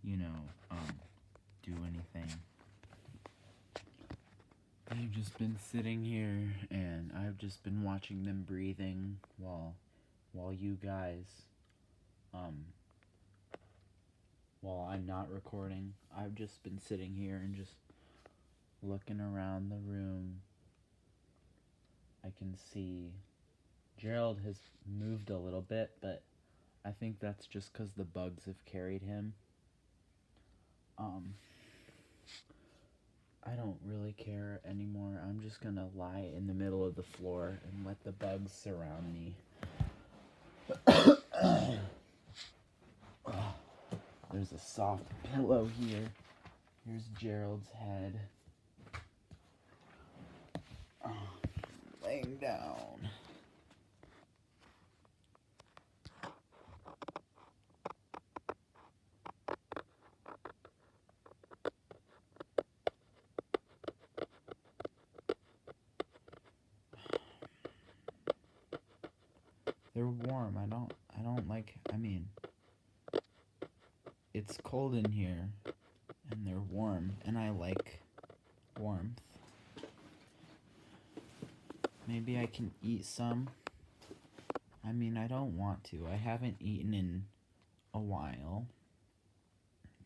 you know, do anything. They've just been sitting here, and I've just been watching them breathing while you guys, um, while I'm not recording. I've just been sitting here and just looking around the room. I can see Gerald has moved a little bit, but I think that's just because the bugs have carried him. I don't really care anymore. I'm just gonna lie in the middle of the floor and let the bugs surround me. There's a soft pillow here. Here's Gerald's head. Laying down. They're warm. I don't like, it's cold in here and they're warm and I like warmth. Maybe I can eat some. I don't want to. I haven't eaten in a while,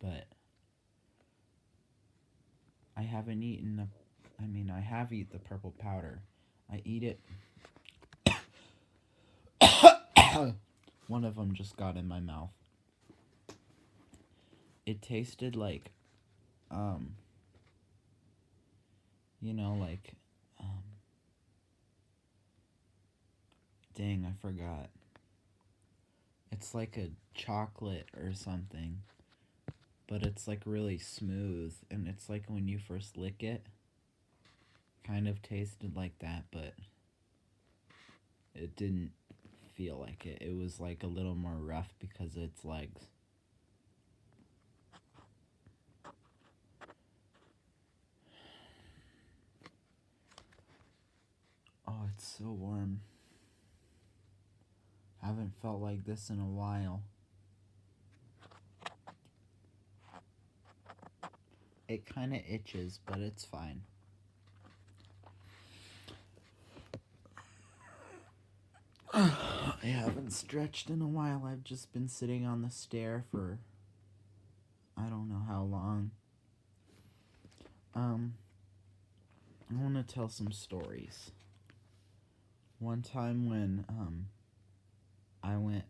but I haven't eaten I have eaten the purple powder. I eat it. One of them just got in my mouth. It tasted like, like, dang, I forgot. It's like a chocolate or something, but it's like really smooth, and it's like when you first lick it, kind of tasted like that, but it didn't feel like it. It was like a little more rough because of its legs. Oh, it's so warm. Haven't felt like this in a while. It kind of itches, but it's fine. I haven't stretched in a while. I've just been sitting on the stair for I don't know how long. I want to tell some stories. One time when I went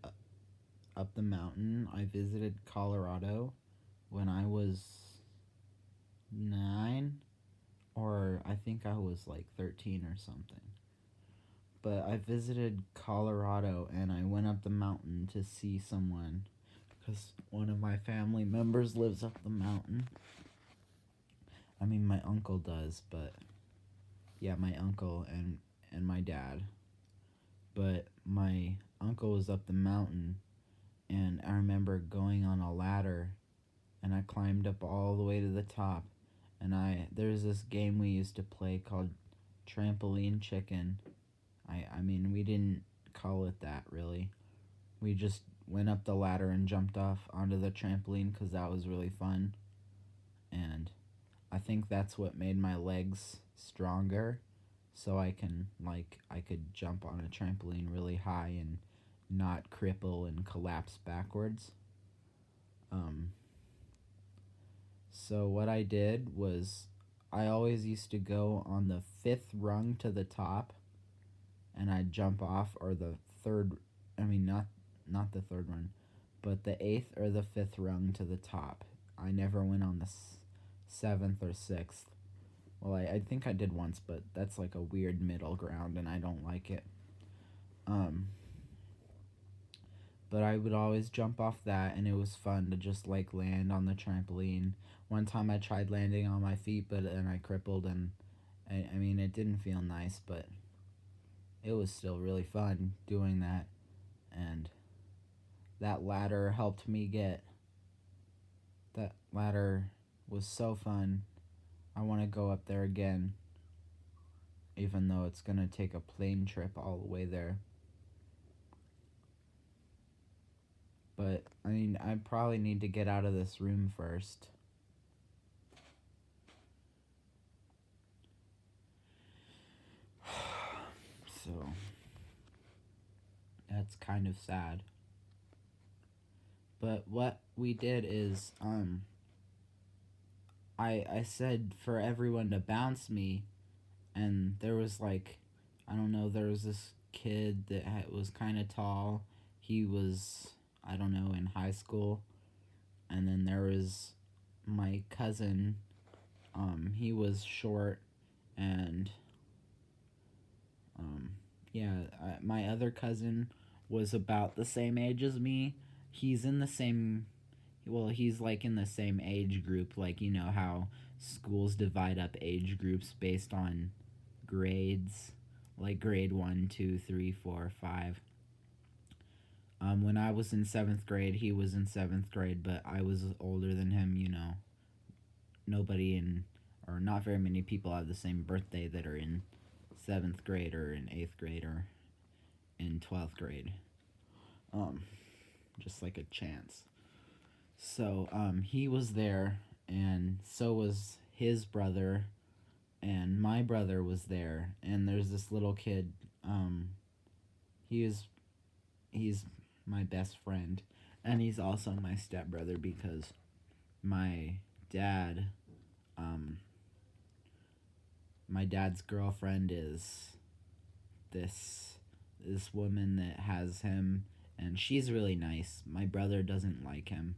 up the mountain, I visited Colorado when I was 9, or I think I was like 13 or something. But I visited Colorado and I went up the mountain to see someone because one of my family members lives up the mountain. My uncle does, but yeah, my uncle and my dad. But my uncle was up the mountain, and I remember going on a ladder, and I climbed up all the way to the top. And there's this game we used to play called Trampoline Chicken. We didn't call it that really. We just went up the ladder and jumped off onto the trampoline because that was really fun. And I think that's what made my legs stronger, so I could jump on a trampoline really high and not cripple and collapse backwards. So what I did was I always used to go on the 5th rung to the top, and I'd jump off, or the third, not the third one, but the 8th or the 5th rung to the top. I never went on the 7th or 6th. Well, I think I did once, but that's like a weird middle ground, and I don't like it. But I would always jump off that, and it was fun to just like land on the trampoline. One time I tried landing on my feet, but then I crippled, and it didn't feel nice, but it was still really fun doing that. And that ladder helped me get. That ladder was so fun. I want to go up there again, even though it's going to take a plane trip all the way there. But, I mean, I probably need to get out of this room first. So, that's kind of sad. But what we did is, I said for everyone to bounce me, and there was like, I don't know, there was this kid that was kind of tall. He was, I don't know, in high school. And then there was my cousin. He was short, and yeah, my other cousin was about the same age as me. He's in the same, well, he's like in the same age group, like, you know how schools divide up age groups based on grades, like grade 1, 2, 3, 4, 5. When I was in 7th grade, he was in 7th grade, but I was older than him, you know. Nobody in, or not very many people have the same birthday that are in 7th grade or in 8th grade or in 12th grade. Just like a chance. So, he was there, and so was his brother, and my brother was there, and there's this little kid. He is, he's my best friend, and he's also my stepbrother because my dad, um, my dad's girlfriend is this woman that has him, and she's really nice. My brother doesn't like him.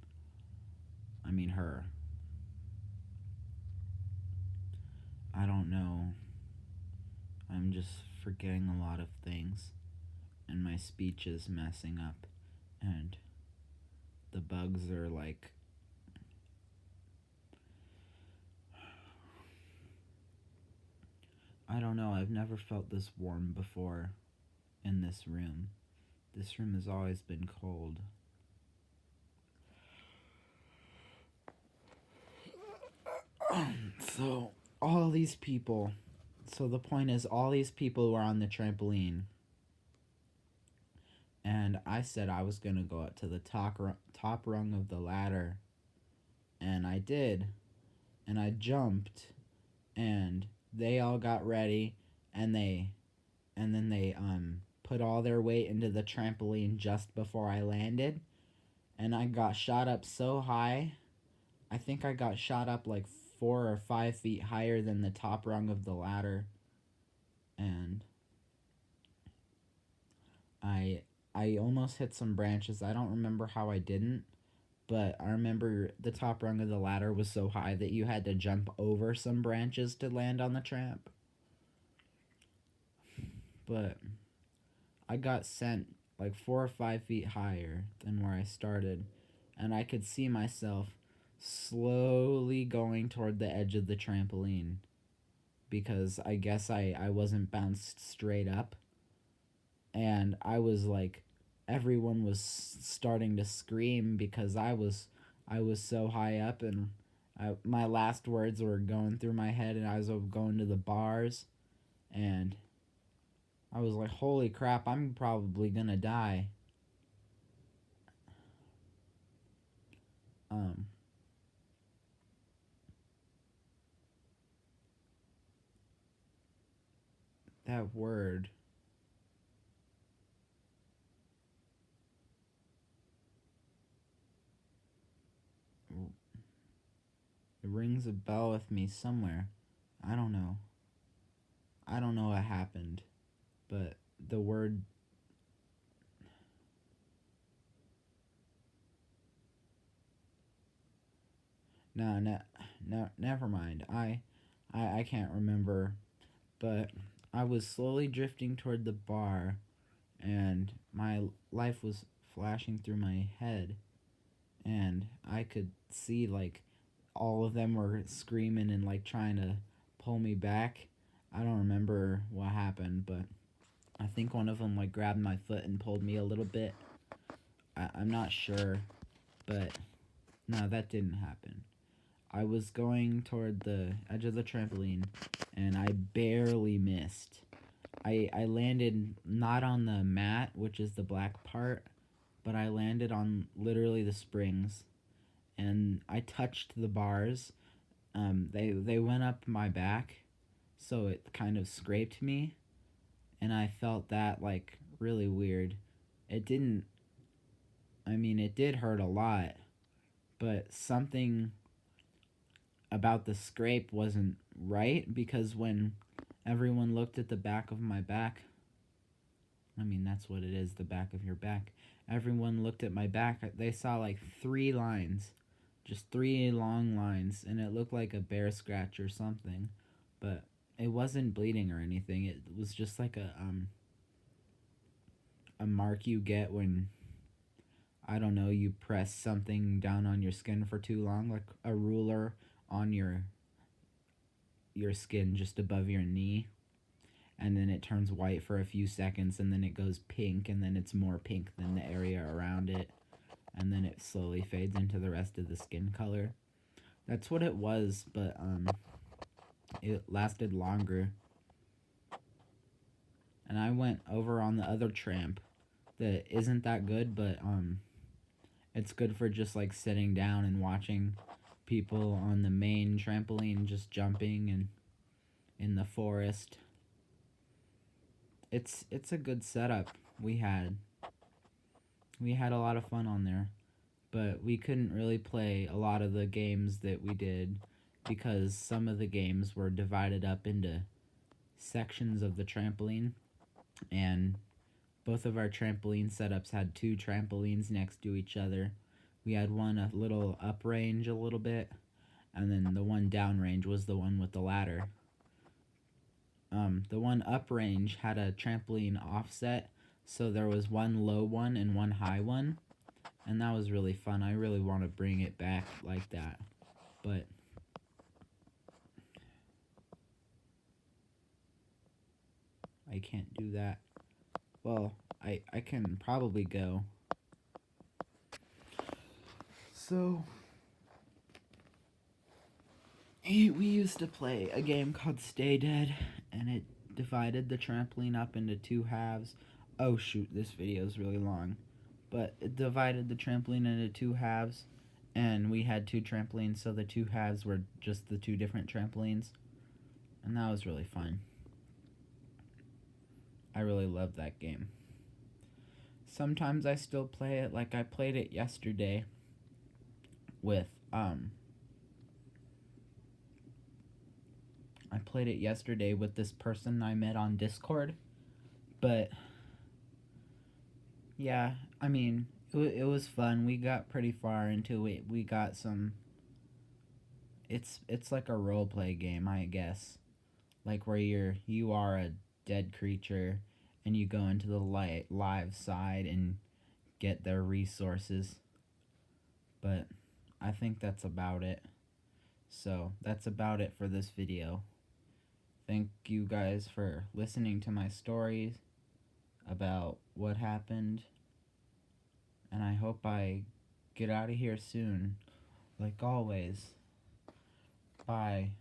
I mean her. I don't know. I'm just forgetting a lot of things, and my speech is messing up, and the bugs are like, I don't know. I've never felt this warm before in this room. This room has always been cold. So, all these people. So, the point is, all these people were on the trampoline. And I said I was going to go up to the top rung of the ladder. And I did. And I jumped. And they all got ready. And then they put all their weight into the trampoline just before I landed. And I got shot up so high. I think I got shot up like 4 or 5 feet higher than the top rung of the ladder. And I almost hit some branches. I don't remember how I didn't, but I remember the top rung of the ladder was so high that you had to jump over some branches to land on the tramp. But I got sent like 4 or 5 feet higher than where I started, and I could see myself slowly going toward the edge of the trampoline because I guess I wasn't bounced straight up. And I was like, everyone was starting to scream because I was so high up, and my last words were going through my head, and I was going to the bars, and I was like, holy crap, I'm probably gonna die. Um, that word, it rings a bell with me somewhere. I don't know. I don't know what happened, but the word. No, no, no, never mind. I can't remember, but I was slowly drifting toward the bar, and my life was flashing through my head, and I could see like all of them were screaming and like trying to pull me back. I don't remember what happened, but I think one of them like grabbed my foot and pulled me a little bit. I'm not sure, but no, that didn't happen. I was going toward the edge of the trampoline, and I barely missed. I landed not on the mat, which is the black part, but I landed on literally the springs, and I touched the bars. They went up my back, so it kind of scraped me, and I felt that like really weird. It didn't. I mean, it did hurt a lot, but something about the scrape wasn't right because when everyone looked at the back of my back, I mean, that's what it is, the back of your back. Everyone looked at my back, they saw like 3 lines, just 3 long lines, and it looked like a bear scratch or something, but it wasn't bleeding or anything. It was just like a mark you get when, I don't know, you press something down on your skin for too long, like a ruler on your skin just above your knee, and then it turns white for a few seconds, and then it goes pink, and then it's more pink than the area around it, and then it slowly fades into the rest of the skin color. That's what it was, but it lasted longer. And I went over on the other tramp that isn't that good, but it's good for just like sitting down and watching people on the main trampoline just jumping and in the forest. It's a good setup we had. We had a lot of fun on there, but we couldn't really play a lot of the games that we did because some of the games were divided up into sections of the trampoline, and both of our trampoline setups had 2 trampolines next to each other. We had one a little up range a little bit, and then the one down range was the one with the ladder. The one up range had a trampoline offset, so there was one low one and one high one, and that was really fun. I really want to bring it back like that, but I can't do that. Well, I can probably go. So, we used to play a game called Stay Dead, and it divided the trampoline up into 2 halves. Oh shoot, this video is really long. But it divided the trampoline into 2 halves, and we had 2 trampolines, so the 2 halves were just the 2 different trampolines, and that was really fun. I really loved that game. Sometimes I still play it, like I played it yesterday with this person I met on Discord. But yeah, I mean, it was fun. We got pretty far into it. We got some. It's like a role play game, I guess, like where you are a dead creature, and you go into the live side and get their resources. But I think that's about it. So that's about it for this video. Thank you guys for listening to my stories about what happened, and I hope I get out of here soon, like always. Bye.